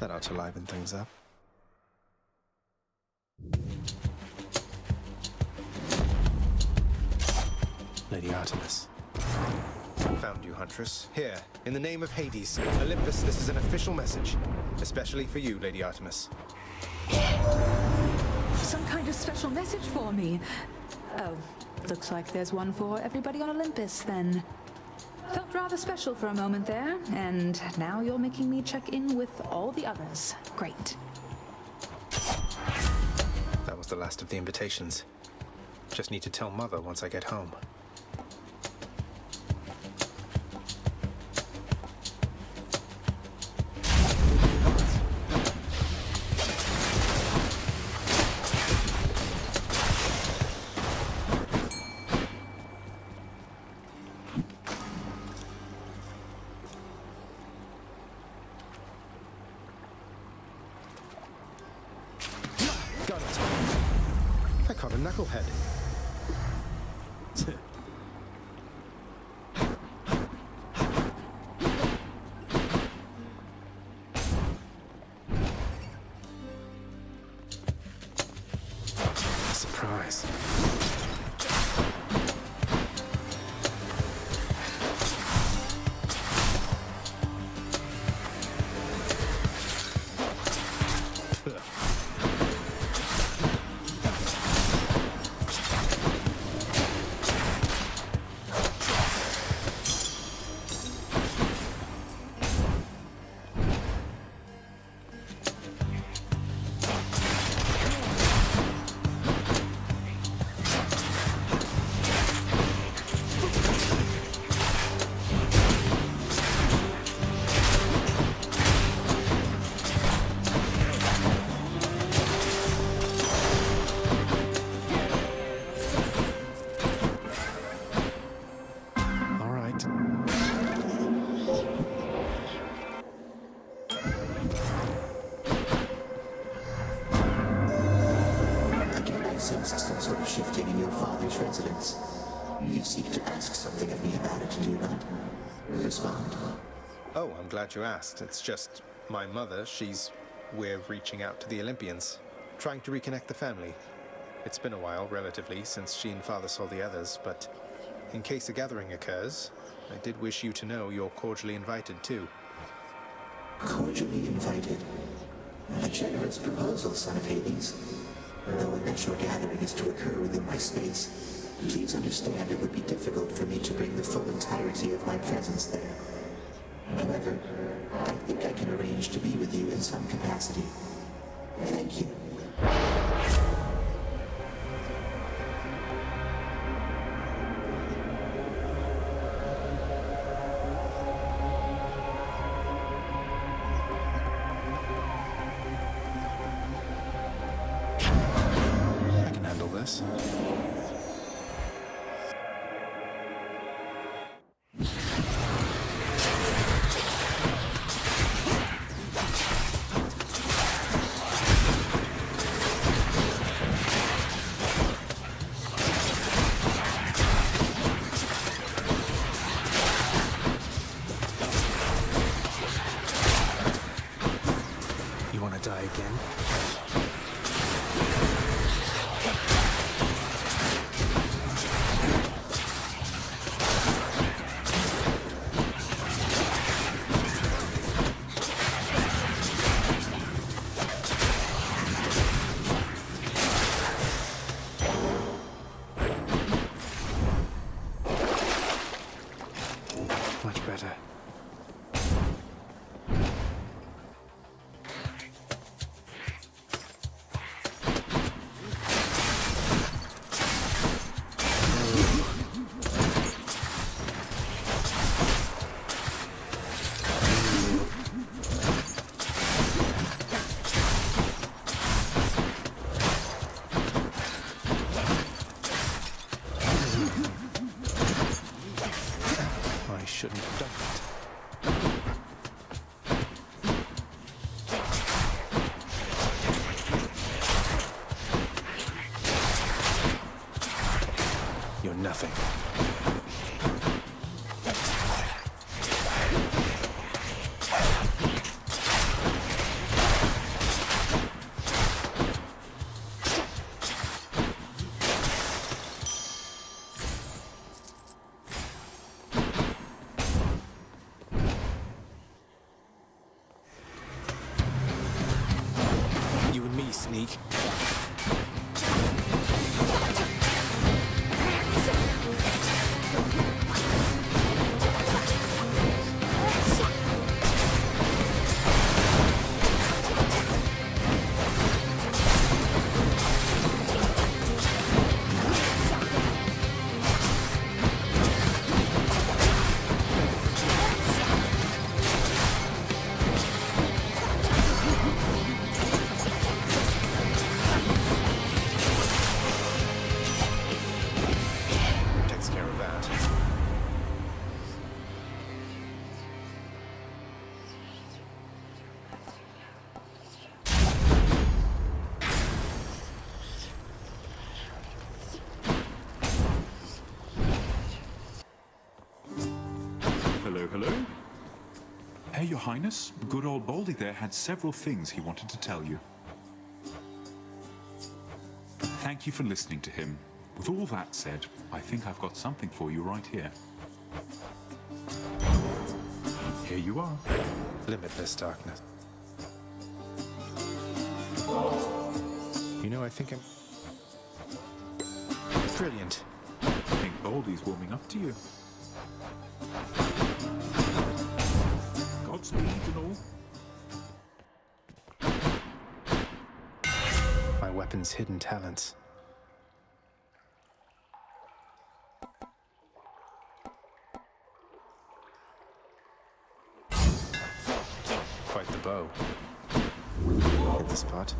That ought to liven things up. Lady Artemis. Found you, Huntress. Here, in the name of Hades, Olympus, this is an official message. Especially for you, Lady Artemis. Some kind of special message for me. Oh, looks like there's one for everybody on Olympus, then. Felt rather special for a moment there, and now you're making me check in with all the others. Great. That was the last of the invitations. Just need to tell Mother once I get home. Got it. I caught a knucklehead. Surprise. Some sort of shifting in your father's residence. You seek to ask something of me about it, do you not? Respond. Oh, I'm glad you asked. It's just my mother, we're reaching out to the Olympians, trying to reconnect the family. It's been a while, relatively, since she and Father saw the others, but in case a gathering occurs, I did wish you to know you're cordially invited, too. Cordially invited? A generous proposal, son of Hades. Though a natural gathering is to occur within my space, please understand it would be difficult for me to bring the full entirety of my presence there. However, I think I can arrange to be with you in some capacity. Thank you. I can handle this. You want to die again? Much better. sneak. Takes care of that. Hello, hello. Hey, Your Highness. Good old Baldy there had several things he wanted to tell you. Thank you for listening to him. With all that said, I think I've got something for you right here. Here you are. Limitless darkness. You know, I think I'm brilliant. I think Baldy's warming up to you. Godspeed and all. My weapon's hidden talents. Quite the bow. Hit the spot.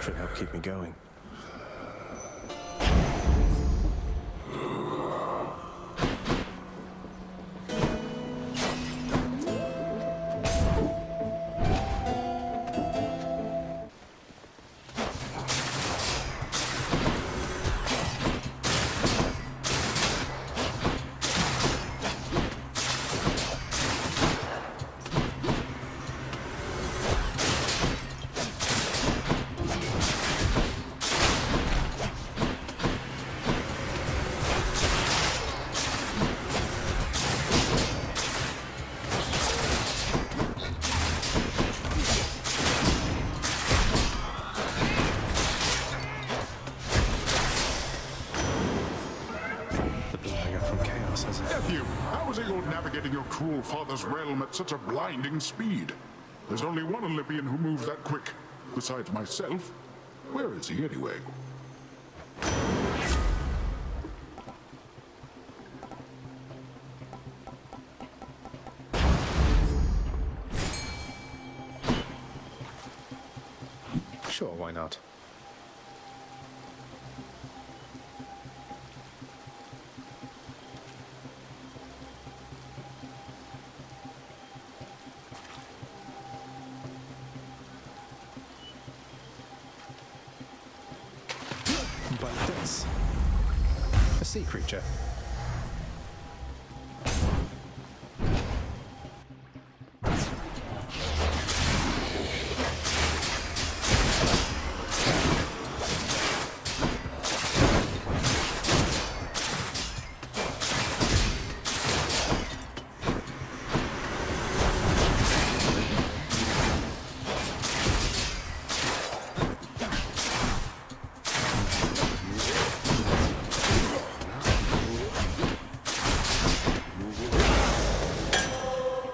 Should help keep me going. Nephew, how is it you're navigating your cruel father's realm at such a blinding speed? There's only one Olympian who moves that quick. Besides myself. Where is he anyway? Sure, why not? But this... a sea creature.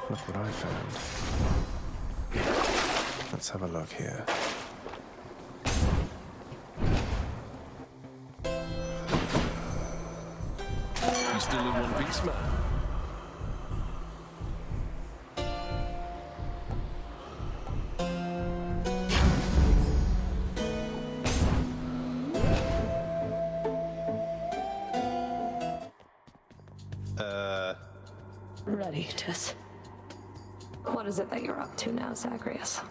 Look what I found. Let's have a look here. You still in one piece, man? Raditus. What is it that you're up to now, Zagreus?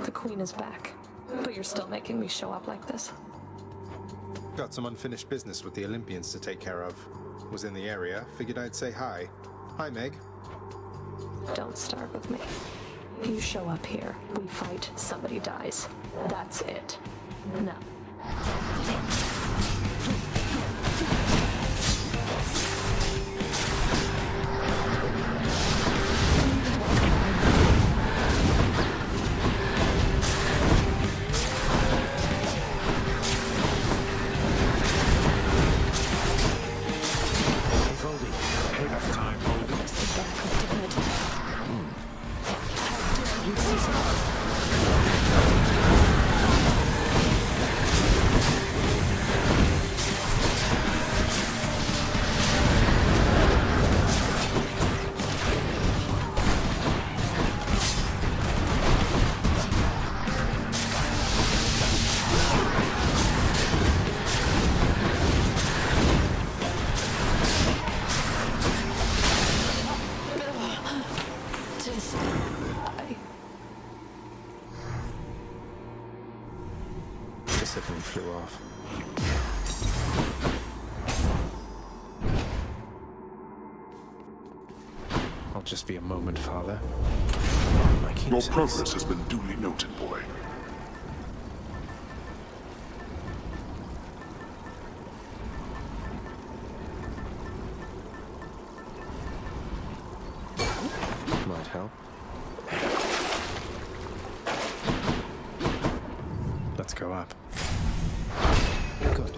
The Queen is back, but you're still making me show up like this. Got some unfinished business with the Olympians to take care of. Was in the area, figured I'd say hi. Hi, Meg. Don't start with me. You show up here, we fight, somebody dies. That's it. No. just be a moment, Father. My Your king's progress has been duly noted, boy. might help. Let's go up. Good.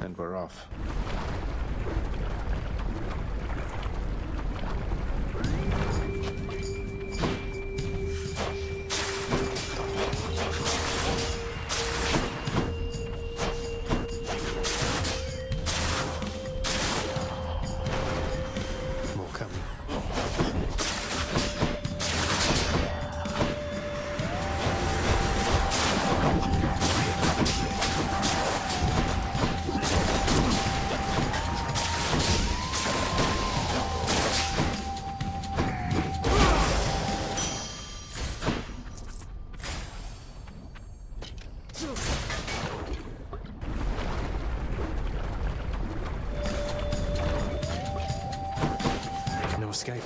And we're off. More coming. No escape.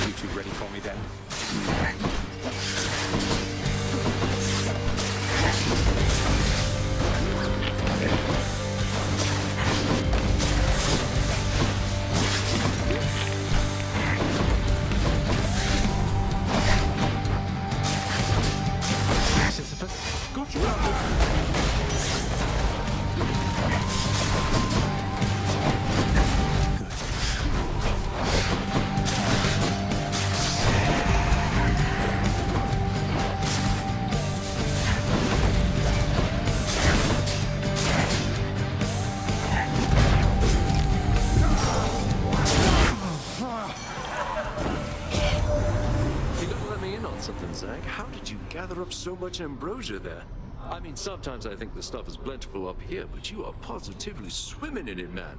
You two ready for me then? Sisyphus? Got you. You gotta let me in on something, Zach. How did you gather up so much ambrosia there? I mean, sometimes I think the stuff is plentiful up here, but you are positively swimming in it, man.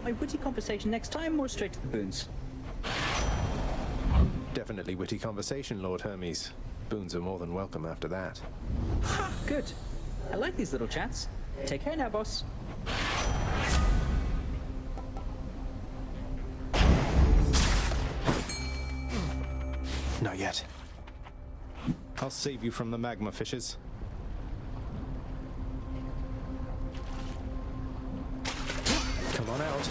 my witty conversation next time, or straight to the boons? Definitely witty conversation, Lord Hermes. Boons are more than welcome after that. Ha! Good. I like these little chats. Take care now, boss. Not yet. I'll save you from the magma fishes. Come on out.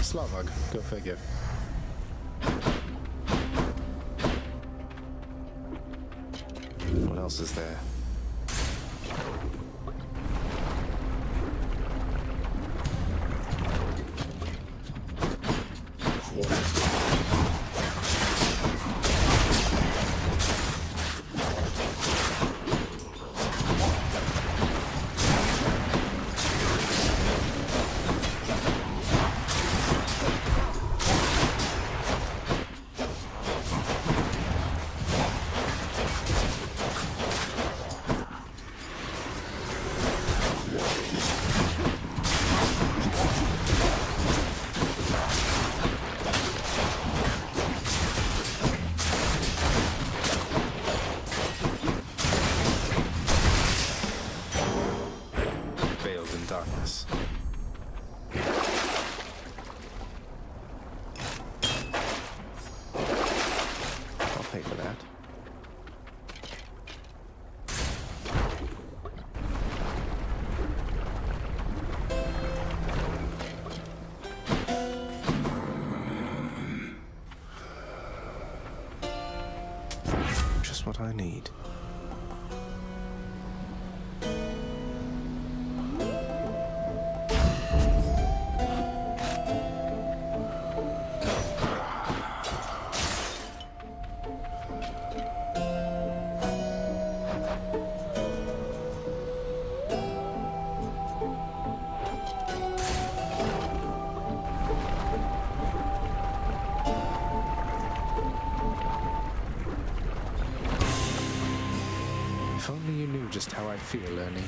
Slavog, go figure. What else is there? Darkness. I'll pay for that. Just what I need. If only you knew just how I feel, Ernie.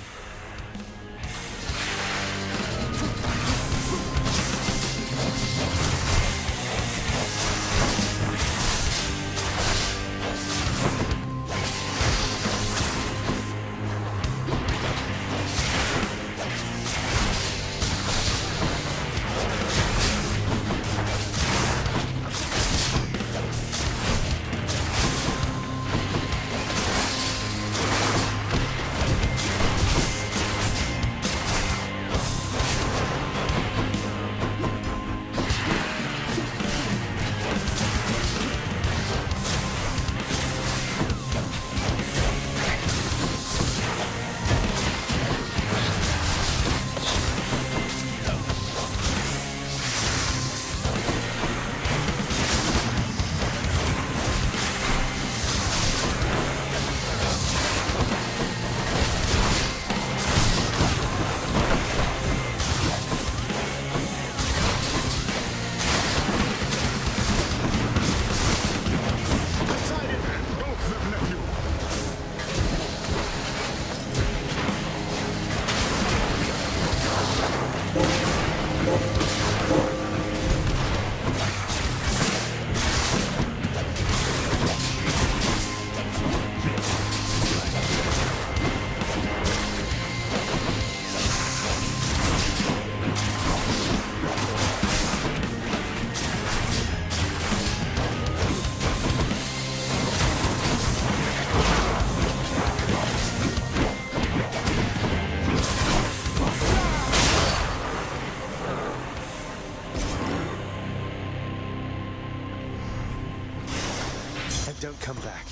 Don't come back.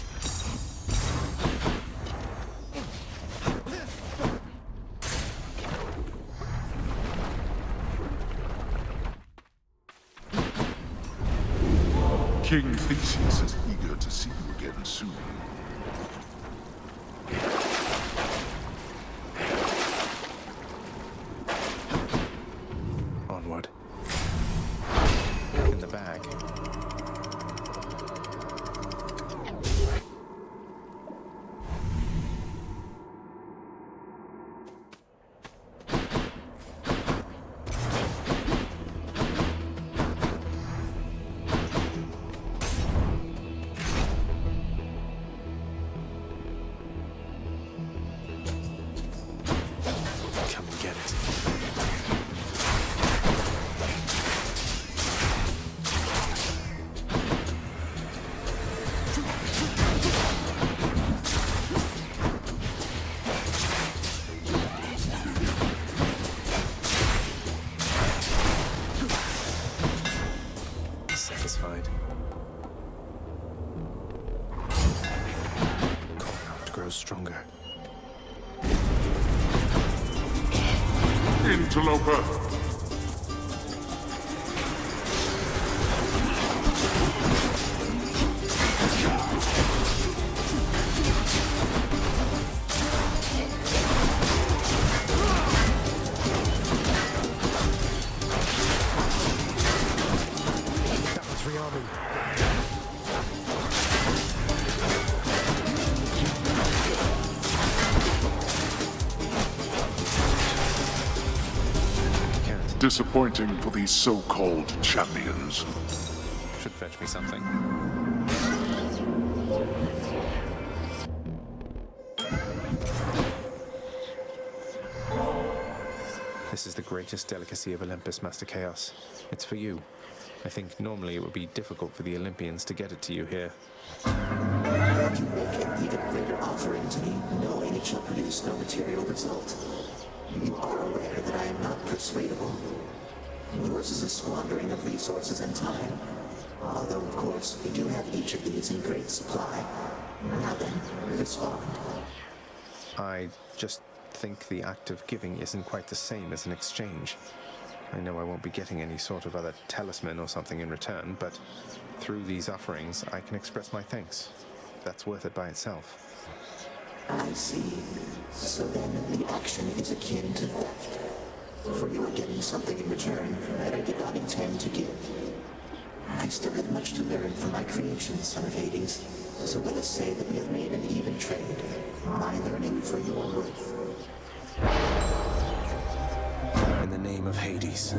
King Theseus is eager to see you again soon. Onward. In the bag. satisfied. Covenant grows stronger. Interloper! That was rearming. Can't. Disappointing for these so-called champions. Should fetch me something. This is the greatest delicacy of Olympus, Master Chaos. It's for you. I think normally it would be difficult for the Olympians to get it to you here. You make an even greater offering to me, knowing it shall produce no material result. You are aware that I am not persuadable. Yours is a squandering of resources and time. Although, of course, we do have each of these in great supply. Now then, respond. I just think the act of giving isn't quite the same as an exchange. I know I won't be getting any sort of other talisman or something in return, but through these offerings, I can express my thanks. That's worth it by itself. I see. So then the action is akin to theft. For you are getting something in return that I did not intend to give. I still have much to learn from my creations, Son of Hades. So let us say that we have made an even trade. My learning for your worth. In the name of Hades.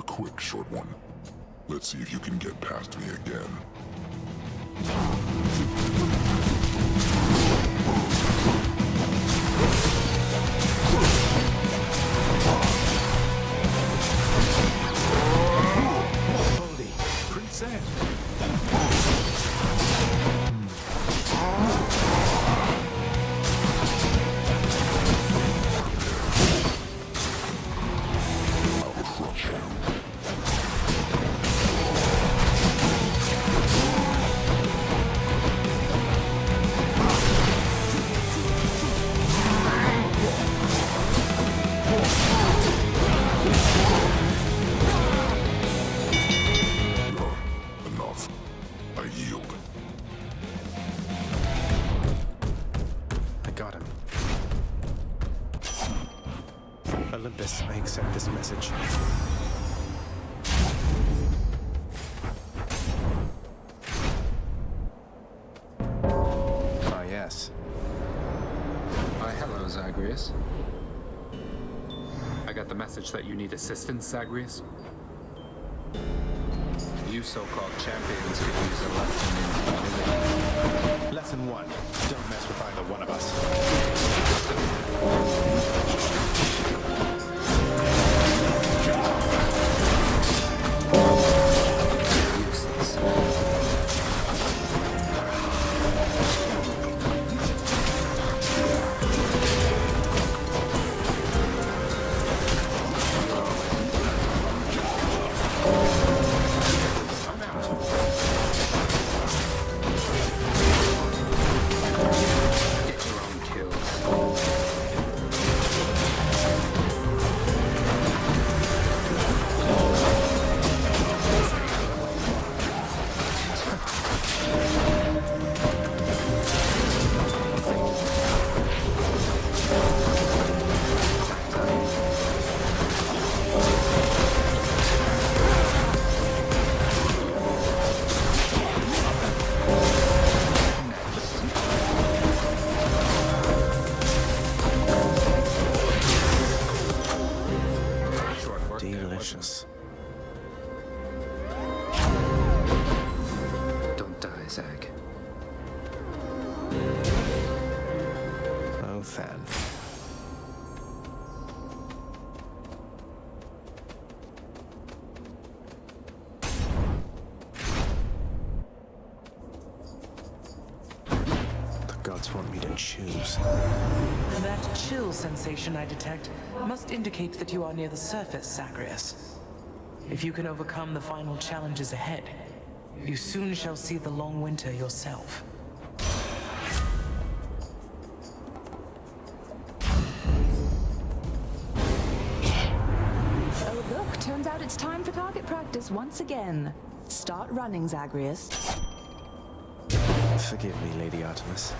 Quick, short one. Let's see if you can get past me again. Baldy, Princess. Enough. I yield. I got him. Olympus, I accept this message. Ah, yes. Hello, Zagreus. I got the message that you need assistance, Zagreus. You so-called champions could use a lesson in humility. Lesson 1. Don't mess with either one of us. gods want me to choose. That chill sensation I detect must indicate that you are near the surface, Zagreus. If you can overcome the final challenges ahead, you soon shall see the long winter yourself. Oh, look, turns out it's time for target practice once again. Start running, Zagreus. Forgive me, Lady Artemis.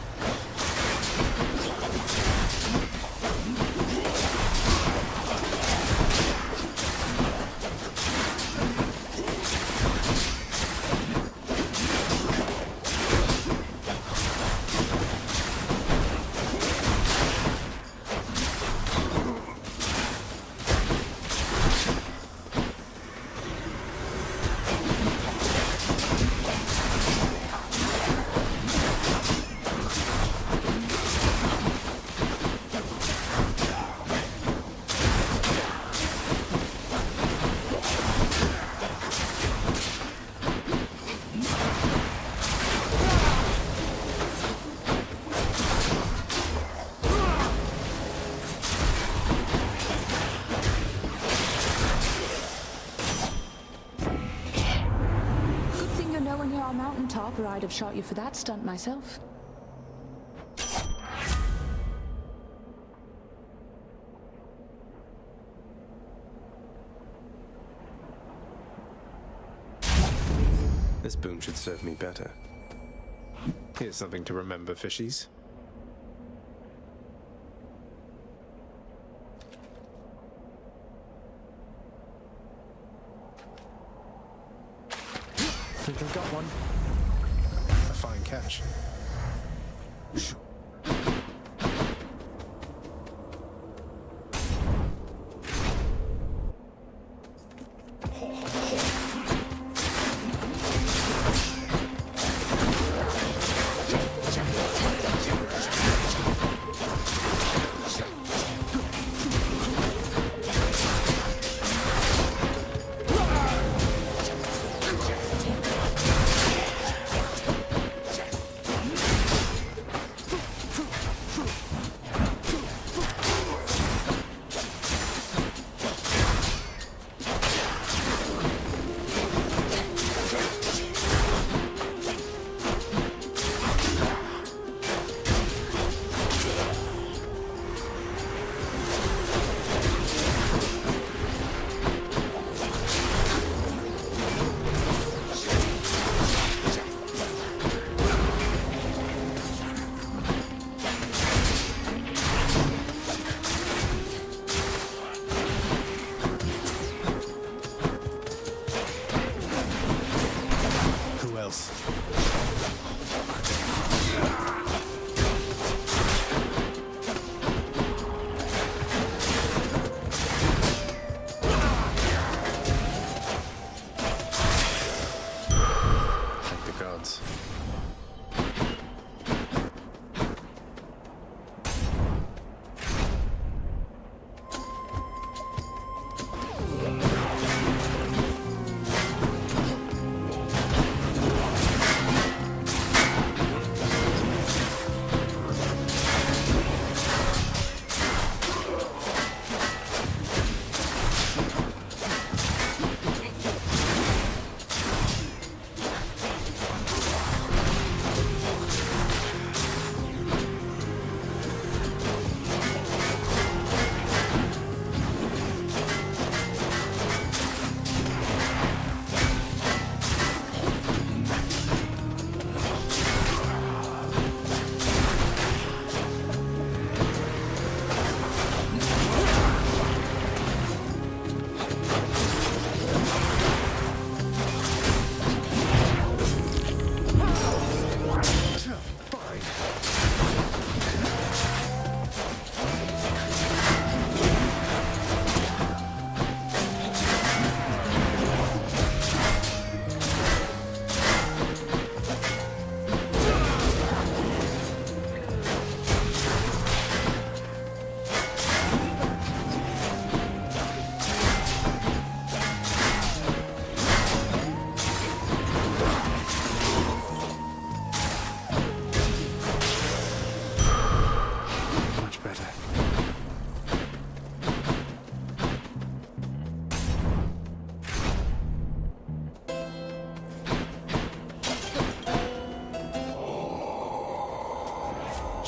Top, or I'd have shot you for that stunt myself. This boon should serve me better. Here's something to remember, fishies. Think I got one. A fine catch.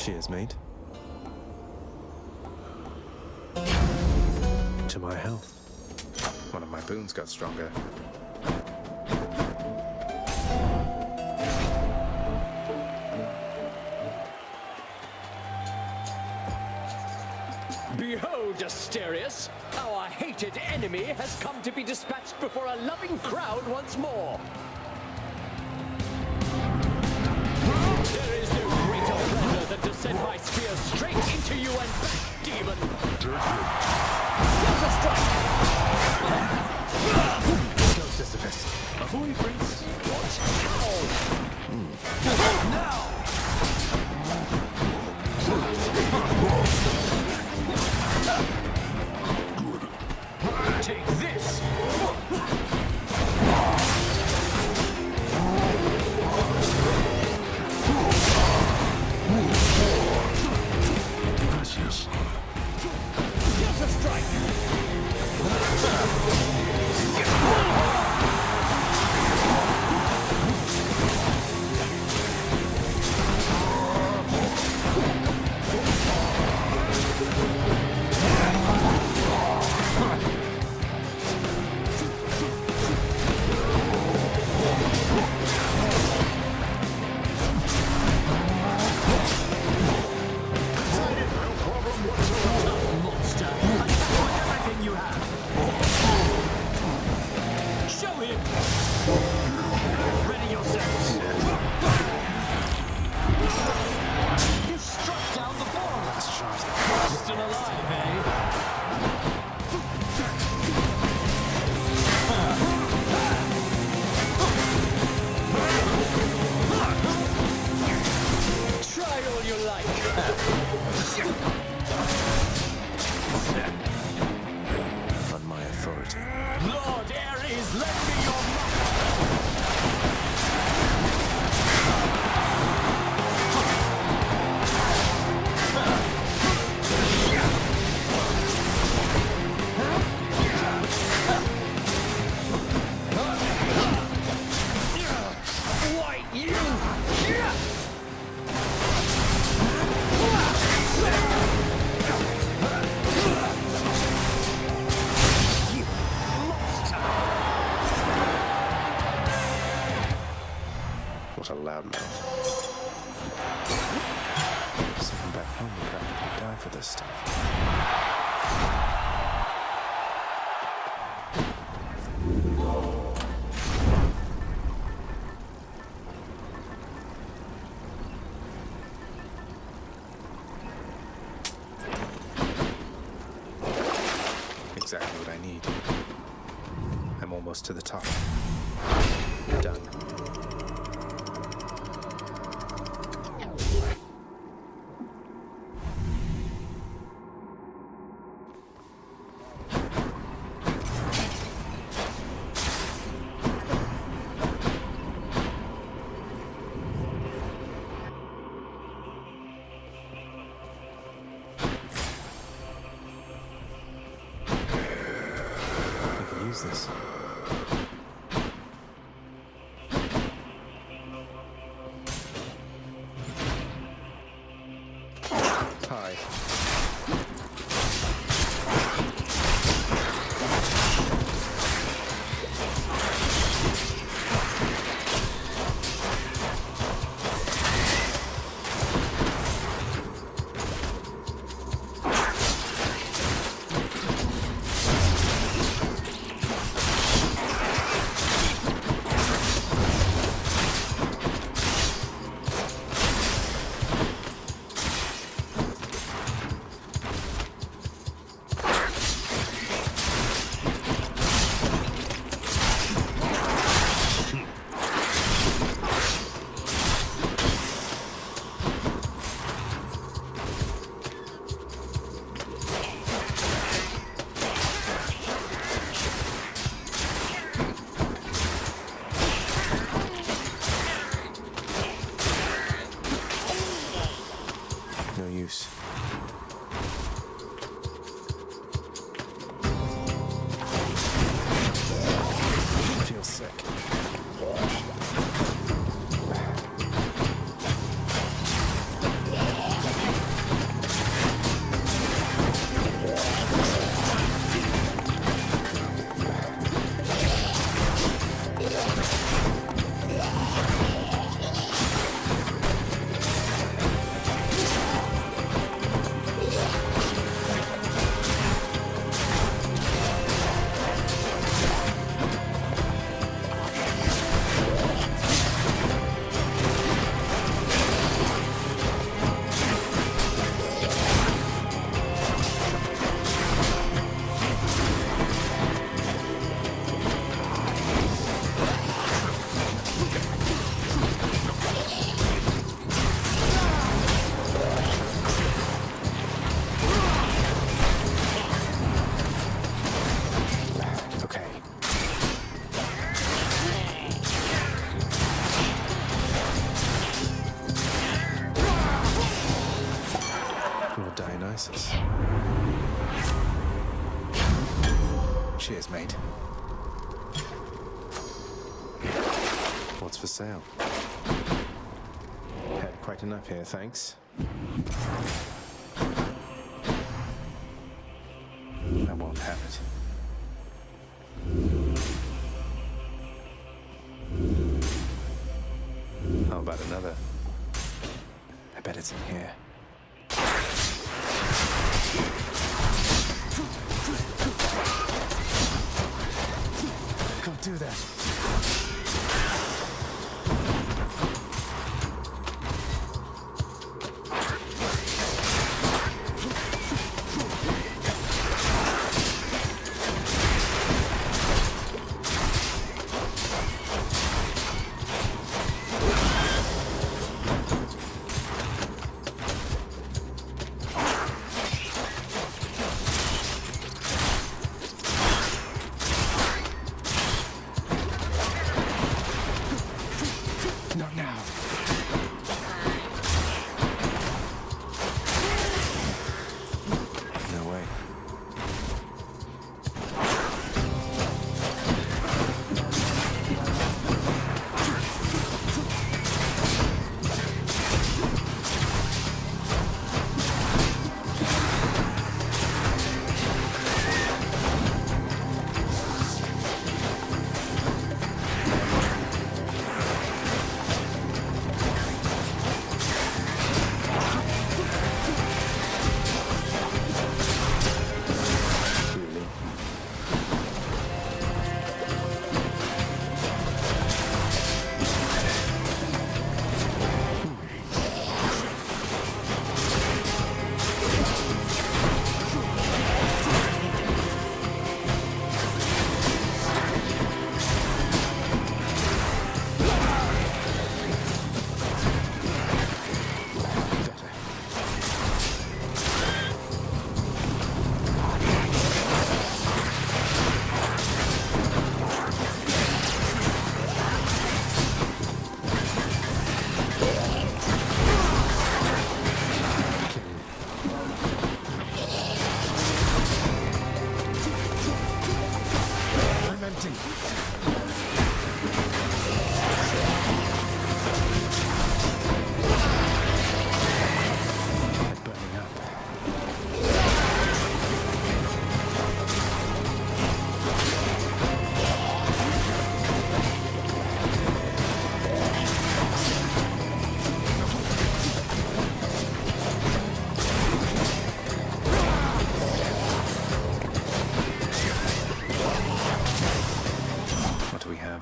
Cheers, mate. To my health. One of my boons got stronger. Behold, Asterius! Our hated enemy has come to be dispatched before a loving crowd once more. There is no greater pleasure than to send my spear straight into you and back, demon! Delta strike! Go, Sisyphus. Ahoy, Prince! What? How? Now! Take this! Gracias. Delta strike! On my authority. Lord Ares, lend me your might! Why, you! What a loudmouth. Someone back home would practically die for this stuff. Exactly what I need. I'm almost to the top. Done. Use this. Hi. mate. What's for sale? Had quite enough here, thanks. I won't have it. How about another? I bet it's in here. Can't do that. Not now. No way.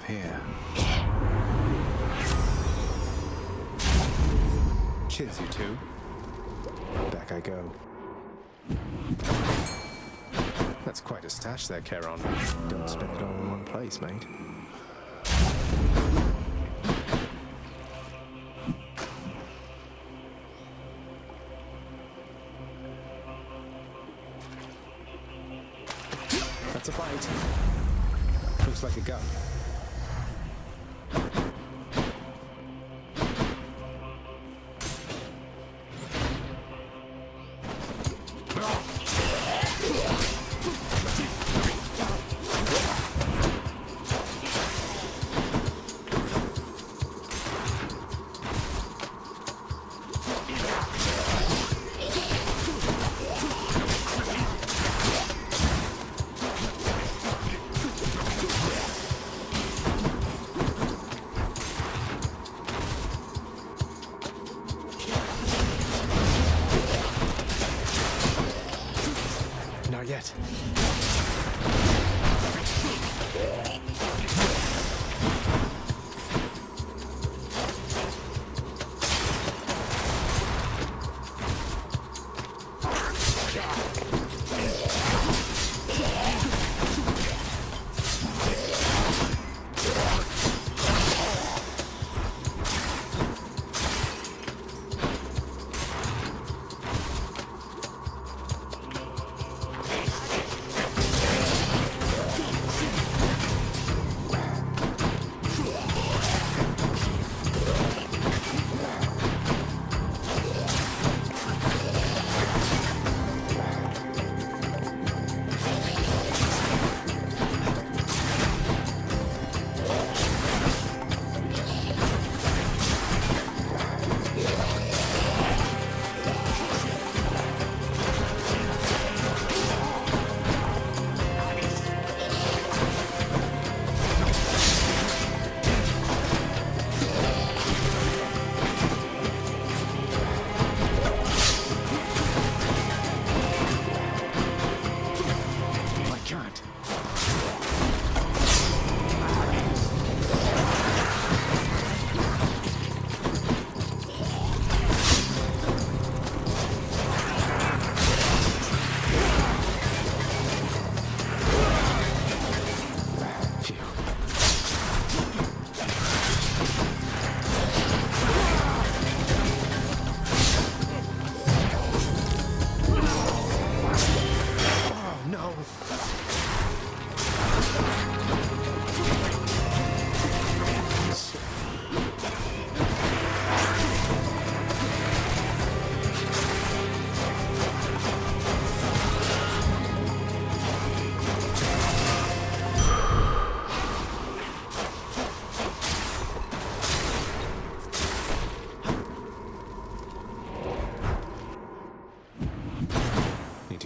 Here. Cheers, you two. Back I go. That's quite a stash there, Charon. Don't spend it all in one place, mate. That's a bite. Looks like a gun. Not yet.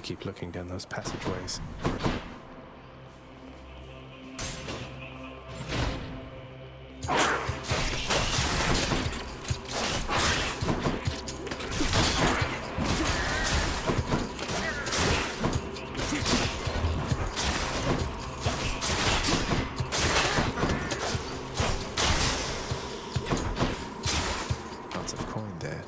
to keep looking down those passageways. Lots of coin there.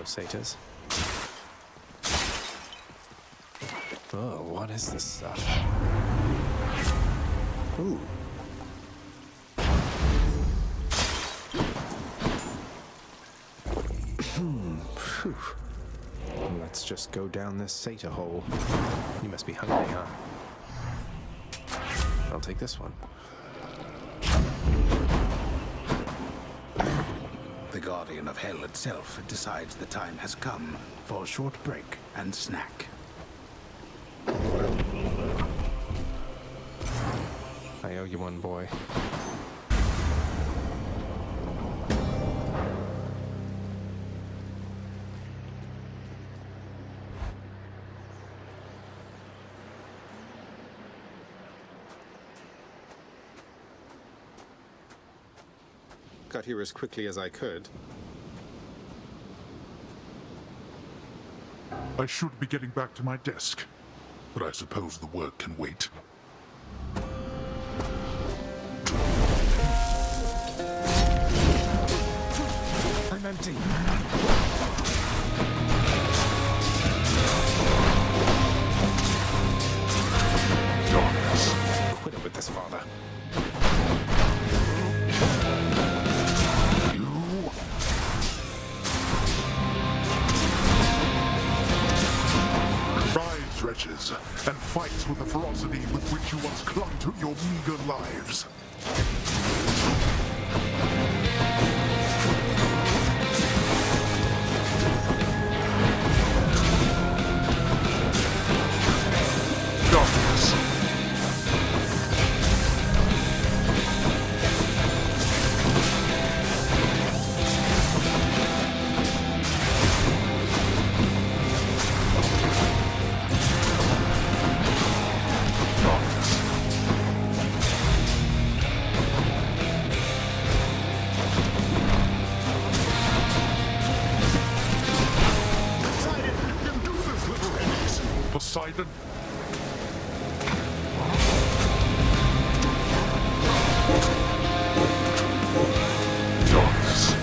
Satyrs. Oh, what is this stuff? Ooh. Phew. Let's just go down this satyr hole. You must be hungry, huh? I'll take this one. The Guardian of Hell itself decides the time has come for a short break and snack. I owe you one, boy. Got here as quickly as I could. I should be getting back to my desk, but I suppose the work can wait. I'm empty. Darkness. Quit it with this, father. Rise, wretches, and fight with the ferocity with which you once clung to your meager lives. Darkness. Poseidon. Darkness.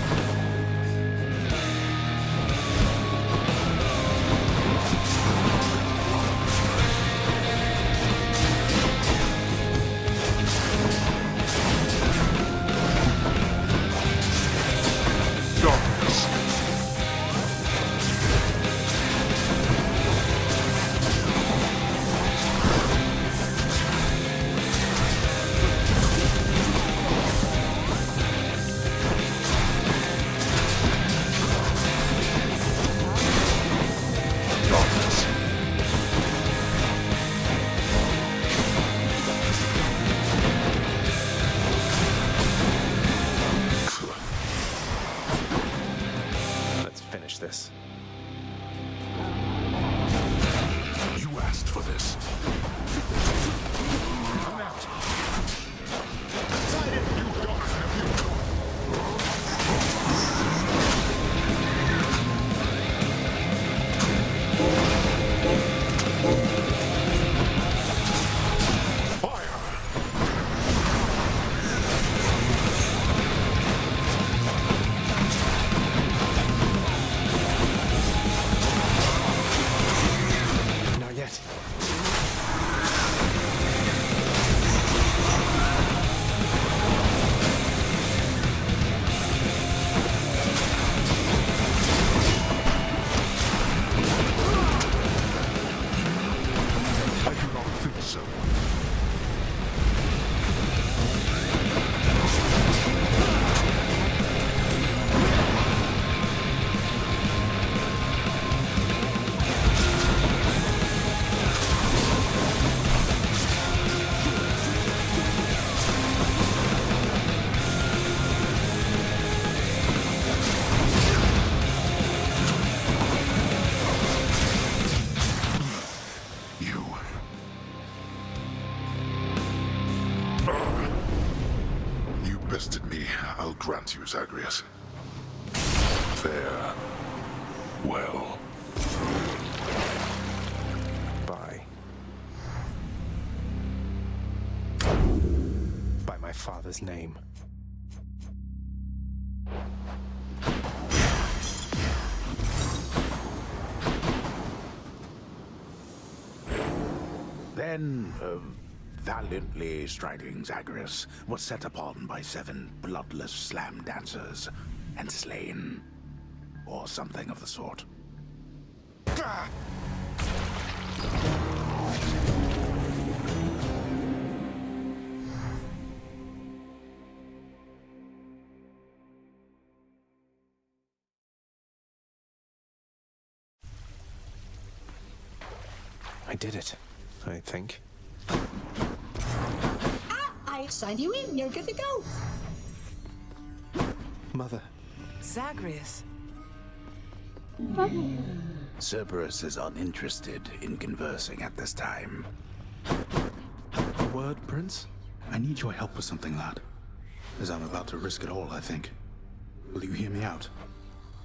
Darkness. Let's finish this. You asked for this. I'm out. Poseidon, you dark Fire! best in me, I'll grant you, Zagreus. Fare well. Bye. By my father's name. Then, valiantly striding Zagreus was set upon by 7 bloodless slam dancers and slain. Or something of the sort. I did it, I think. I signed you in. You're good to go. Mother. Zagreus. Cerberus is uninterested in conversing at this time. A word, Prince? I need your help with something, lad. As I'm about to risk it all, I think. Will you hear me out?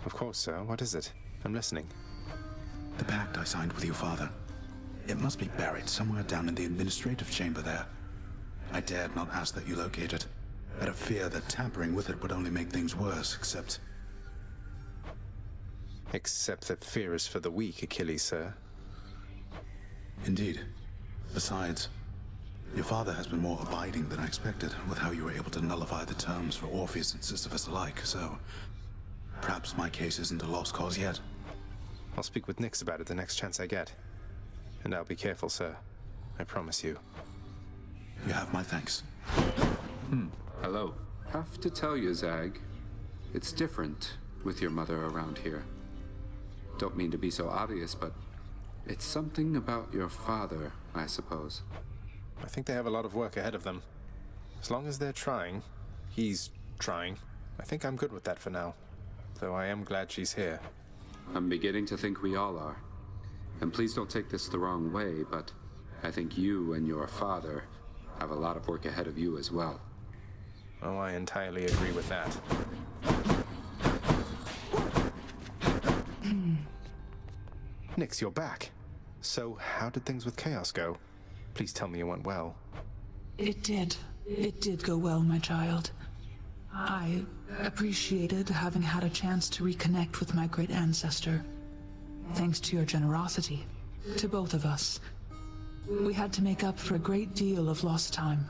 Of course, sir. What is it? I'm listening. The pact I signed with your father. It must be buried somewhere down in the administrative chamber there. I dared not ask that you locate it, out of fear that tampering with it would only make things worse, except that fear is for the weak, Achilles, sir. Indeed. Besides, your father has been more abiding than I expected with how you were able to nullify the terms for Orpheus and Sisyphus alike, so perhaps my case isn't a lost cause yet. I'll speak with Nyx about it the next chance I get. And I'll be careful, sir. I promise you. You have my thanks. Hello. Have to tell you, Zag, it's different with your mother around here. Don't mean to be so obvious, but it's something about your father, I suppose. I think they have a lot of work ahead of them. As long as they're trying, he's trying, I think I'm good with that for now. Though I am glad she's here. I'm beginning to think we all are. And please don't take this the wrong way, but I think you and your father have a lot of work ahead of you as well. Oh, I entirely agree with that. Nyx, you're back. So, how did things with Chaos go? Please tell me it went well. It did. It did go well, my child. I appreciated having had a chance to reconnect with my great ancestor. Thanks to your generosity, to both of us. We had to make up for a great deal of lost time.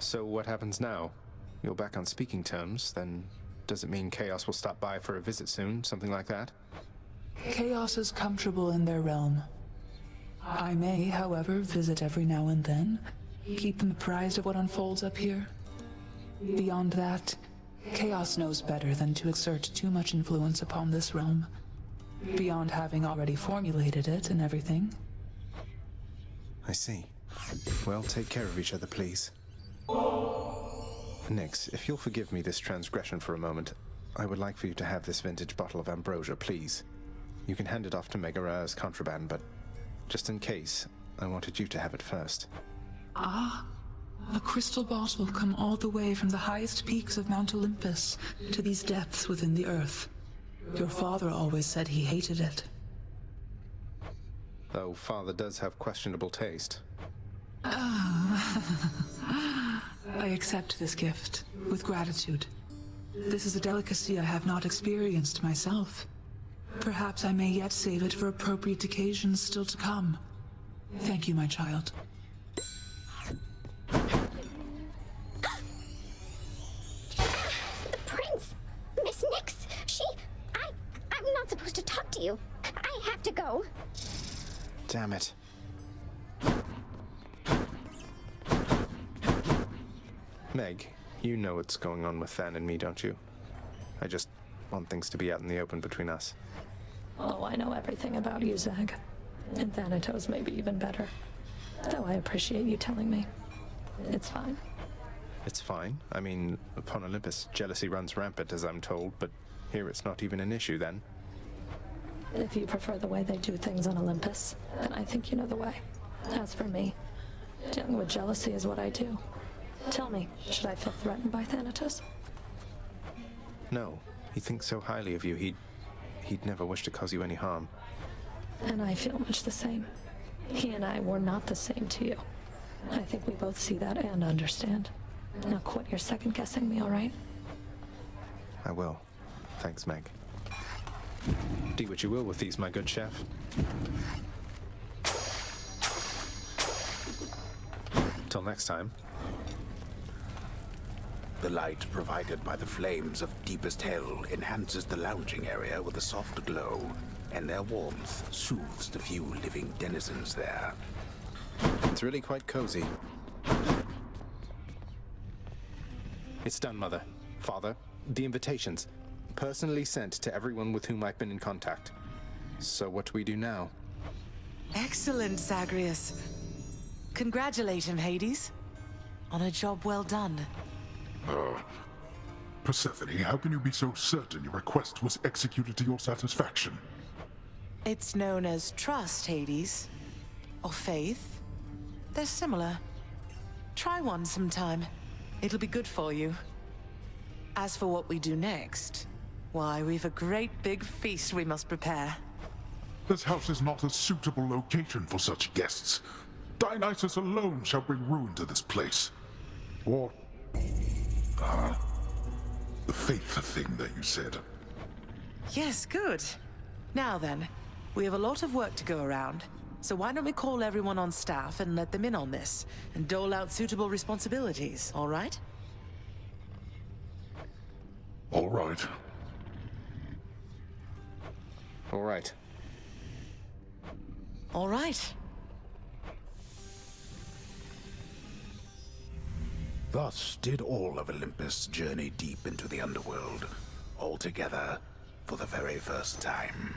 So what happens now? You're back on speaking terms, then does it mean Chaos will stop by for a visit soon, something like that? Chaos is comfortable in their realm. I may, however, visit every now and then, keep them apprised of what unfolds up here. Beyond that, Chaos knows better than to exert too much influence upon this realm. Beyond having already formulated it and everything. I see. Well, take care of each other, please. Nyx, if you'll forgive me this transgression for a moment, I would like for you to have this vintage bottle of ambrosia, please. You can hand it off to Megara as contraband, but just in case, I wanted you to have it first. Ah, a crystal bottle come all the way from the highest peaks of Mount Olympus to these depths within the earth. Your father always said he hated it. Though father does have questionable taste. I accept this gift with gratitude. This is a delicacy I have not experienced myself. Perhaps I may yet save it for appropriate occasions still to come. Thank you, my child. The prince! Miss Nyx! I'm not supposed to talk to you. I have to go. Damn it. Meg, you know what's going on with Than and me, don't you? I just want things to be out in the open between us. Oh, I know everything about you, Zag. And Thanatos may be even better. Though I appreciate you telling me. It's fine. It's fine. I mean, upon Olympus, jealousy runs rampant, as I'm told, but here it's not even an issue, then. If you prefer the way they do things on Olympus, then I think you know the way. As for me, dealing with jealousy is what I do. Tell me, should I feel threatened by Thanatos? No, he thinks so highly of you, he'd never wish to cause you any harm. And I feel much the same. He and I were not the same to you. I think we both see that and understand. Now quit your second-guessing me, all right? I will. Thanks, Meg. Do what you will with these, my good chef. Till next time. The light provided by the flames of deepest hell enhances the lounging area with a soft glow, and their warmth soothes the few living denizens there. It's really quite cozy. It's done, Mother. Father, the invitations, personally sent to everyone with whom I've been in contact. So what do we do now? Excellent, Zagreus. Congratulate him, Hades. On a job well done. Persephone, how can you be so certain your request was executed to your satisfaction? It's known as trust, Hades. Or faith. They're similar. Try one sometime. It'll be good for you. As for what we do next, why, we've a great big feast we must prepare. This house is not a suitable location for such guests. Dionysus alone shall bring ruin to this place. Or... the faith thing that you said. Yes, good. Now then, we have a lot of work to go around, so why don't we call everyone on staff and let them in on this, and dole out suitable responsibilities, all right? All right. All right. All right. Thus did all of Olympus journey deep into the underworld, all together for the very first time.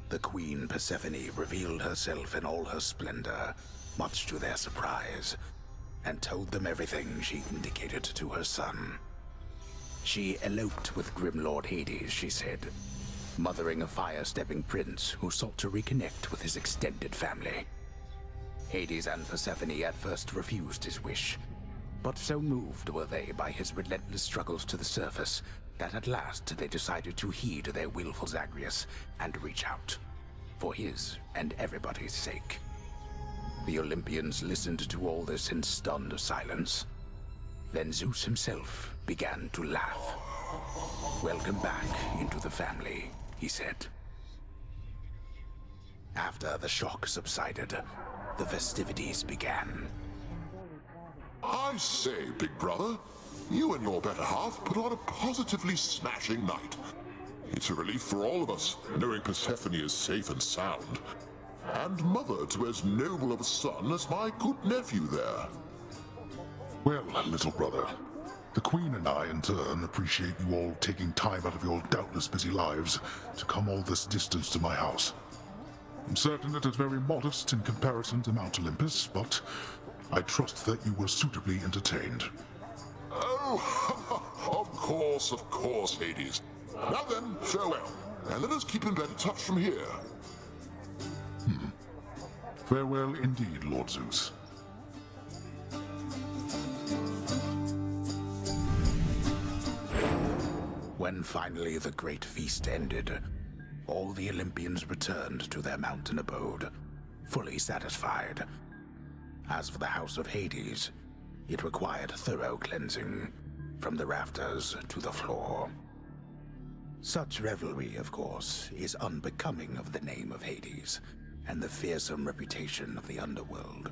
The Queen Persephone revealed herself in all her splendor, much to their surprise, and told them everything she indicated to her son. She eloped with Grim Lord Hades, she said, mothering a fire-stepping prince who sought to reconnect with his extended family. Hades and Persephone at first refused his wish, but so moved were they by his relentless struggles to the surface that at last they decided to heed their willful Zagreus and reach out, for his and everybody's sake. The Olympians listened to all this in stunned silence. Then Zeus himself began to laugh. "Welcome back into the family," he said. After the shock subsided, the festivities began. I say, big brother, you and your better half put on a positively smashing night. It's a relief for all of us, knowing Persephone is safe and sound. And mother to as noble of a son as my good nephew there. Well, little brother, the Queen and I, in turn, appreciate you all taking time out of your doubtless busy lives to come all this distance to my house. I'm certain it is very modest in comparison to Mount Olympus, but I trust that you were suitably entertained. Oh, of course, Hades. Now then, farewell, and let us keep in better touch from here. Farewell indeed, Lord Zeus. When finally the great feast ended, all the Olympians returned to their mountain abode, fully satisfied. As for the House of Hades, it required thorough cleansing, from the rafters to the floor. Such revelry, of course, is unbecoming of the name of Hades, and the fearsome reputation of the underworld.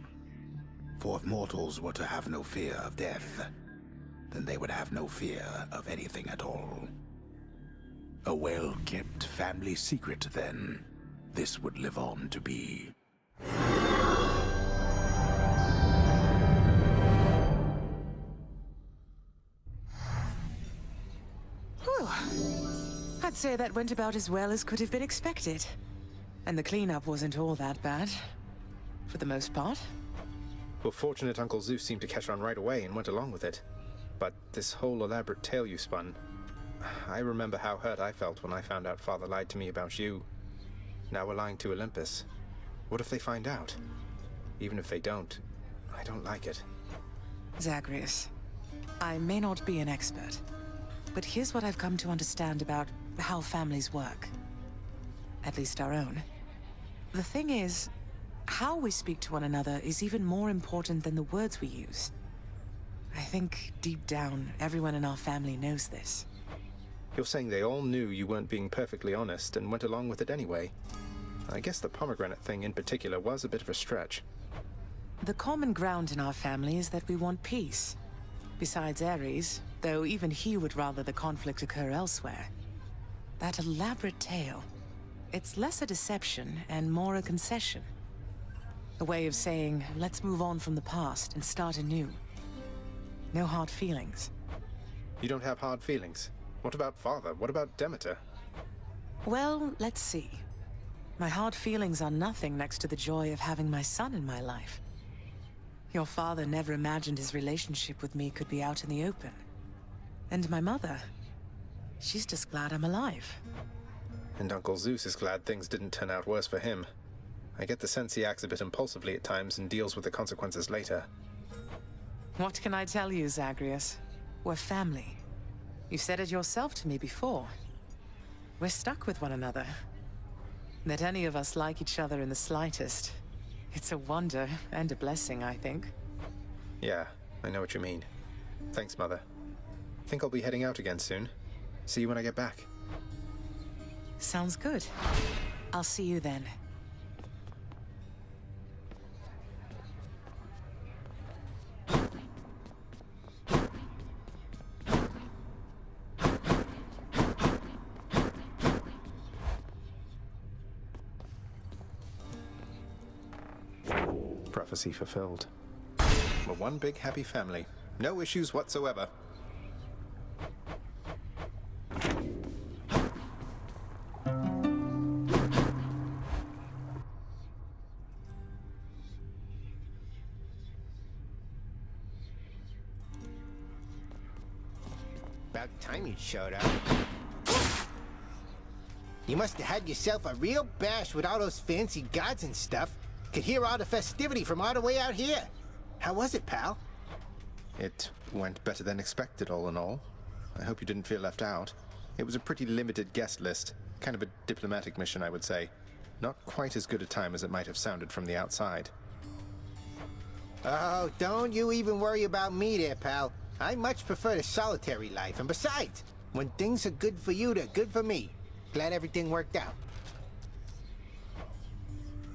For if mortals were to have no fear of death, then they would have no fear of anything at all. A well-kept family secret, then, this would live on to be. Whew. I'd say that went about as well as could have been expected. And the cleanup wasn't all that bad. For the most part. Well, fortunate Uncle Zeus seemed to catch on right away and went along with it. But this whole elaborate tale you spun... I remember how hurt I felt when I found out Father lied to me about you. Now we're lying to Olympus. What if they find out? Even if they don't, I don't like it. Zagreus, I may not be an expert, but here's what I've come to understand about how families work. At least our own. The thing is, how we speak to one another is even more important than the words we use. I think, deep down, everyone in our family knows this. You're saying they all knew you weren't being perfectly honest and went along with it anyway. I guess the pomegranate thing in particular was a bit of a stretch. The common ground in our family is that we want peace. Besides Ares, though even he would rather the conflict occur elsewhere. That elaborate tale, it's less a deception and more a concession. A way of saying, let's move on from the past and start anew. No hard feelings. You don't have hard feelings? What about father? What about Demeter? Well, let's see. My hard feelings are nothing next to the joy of having my son in my life. Your father never imagined his relationship with me could be out in the open. And my mother, she's just glad I'm alive. And Uncle Zeus is glad things didn't turn out worse for him. I get the sense he acts a bit impulsively at times and deals with the consequences later. What can I tell you, Zagreus? We're family. You said it yourself to me before. We're stuck with one another. That any of us like each other in the slightest. It's a wonder and a blessing, I think. Yeah, I know what you mean. Thanks, Mother. Think I'll be heading out again soon. See you when I get back. Sounds good. I'll see you then. Prophecy fulfilled. We're one big happy family. No issues whatsoever. About time you showed up. You must have had yourself a real bash with all those fancy gods and stuff. Could hear all the festivity from all the way out here. How was it, pal? It went better than expected, all in all. I hope you didn't feel left out. It was a pretty limited guest list. Kind of a diplomatic mission, I would say. Not quite as good a time as it might have sounded from the outside. Oh, don't you even worry about me there, pal. I much prefer the solitary life. And besides, when things are good for you, they're good for me. Glad everything worked out.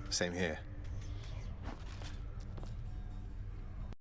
Same here.